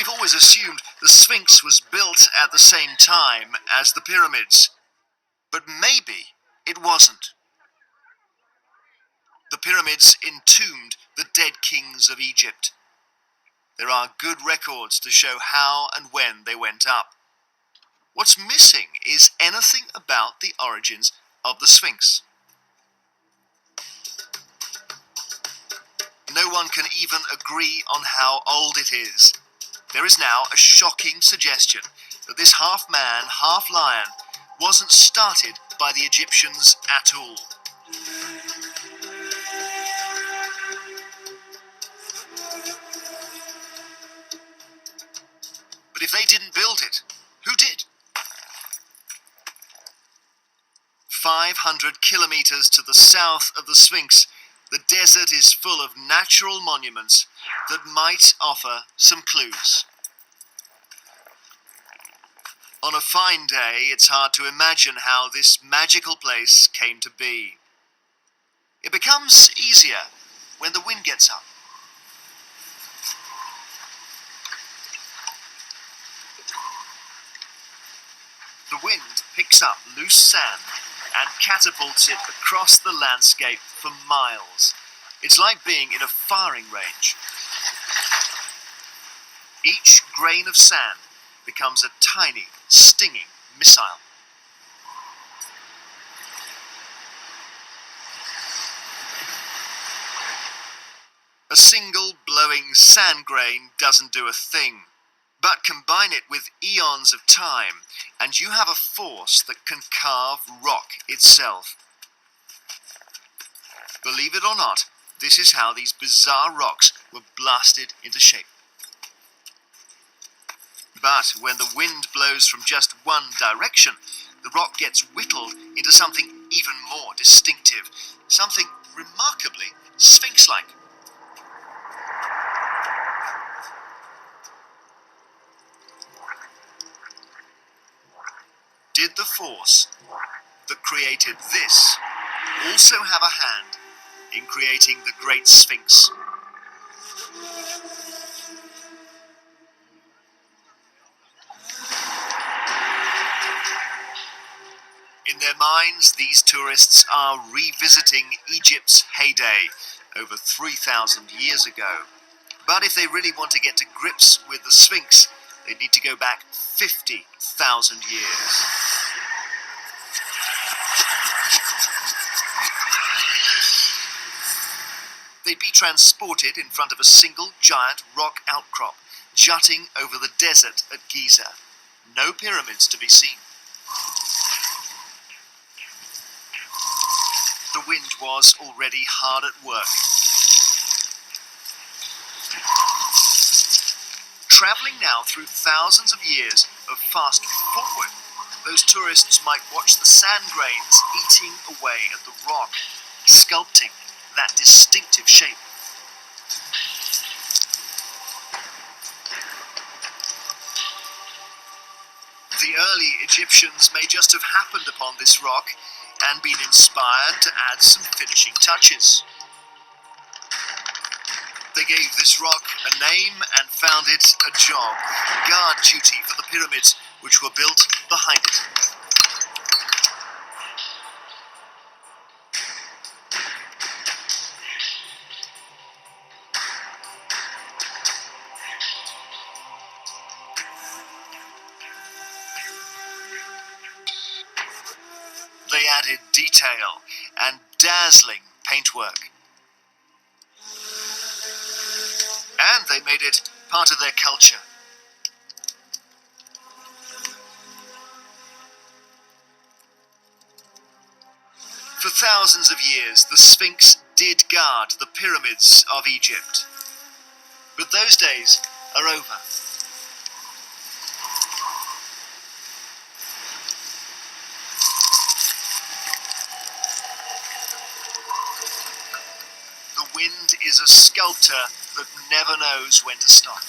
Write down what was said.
We've always assumed the Sphinx was built at the same time as the pyramids, but maybe it wasn't. The pyramids entombed the dead kings of Egypt. There are good records to show how and when they went up. What's missing is anything about the origins of the Sphinx. No one can even agree on how old it is. There is now a shocking suggestion that this half-man, half-lion wasn't started by the Egyptians at all. But if they didn't build it, who did? 500 kilometers to the south of the Sphinx, the desert is full of natural monuments that might offer some clues. On a fine day, it's hard to imagine how this magical place came to be. It becomes easier when the wind gets up. The wind picks up loose sand and catapults it across the landscape for miles. It's like being in a firing range. Each grain of sand becomes a tiny, stinging missile. A single blowing sand grain doesn't do a thing. But combine it with eons of time, and you have a force that can carve rock itself. Believe it or not, this is how these bizarre rocks were blasted into shape. But when the wind blows from just one direction, the rock gets whittled into something even more distinctive, something remarkably Sphinx-like. Did the force that created this also have a hand in creating the Great Sphinx? In their minds, these tourists are revisiting Egypt's heyday over 3,000 years ago. But if they really want to get to grips with the Sphinx, they need to go back 50,000 years. They'd be transported in front of a single giant rock outcrop, jutting over the desert at Giza. No pyramids to be seen. The wind was already hard at work. Travelling now through thousands of years of fast forward, those tourists might watch the sand grains eating away at the rock, sculpting that distinctive shape. The early Egyptians may just have happened upon this rock and been inspired to add some finishing touches. They gave this rock a name and found it a job, guard duty for the pyramids which were built behind it. They added detail and dazzling paintwork. And they made it part of their culture. For thousands of years, the Sphinx did guard the pyramids of Egypt. But those days are over. The wind is a sculptor that never knows when to stop.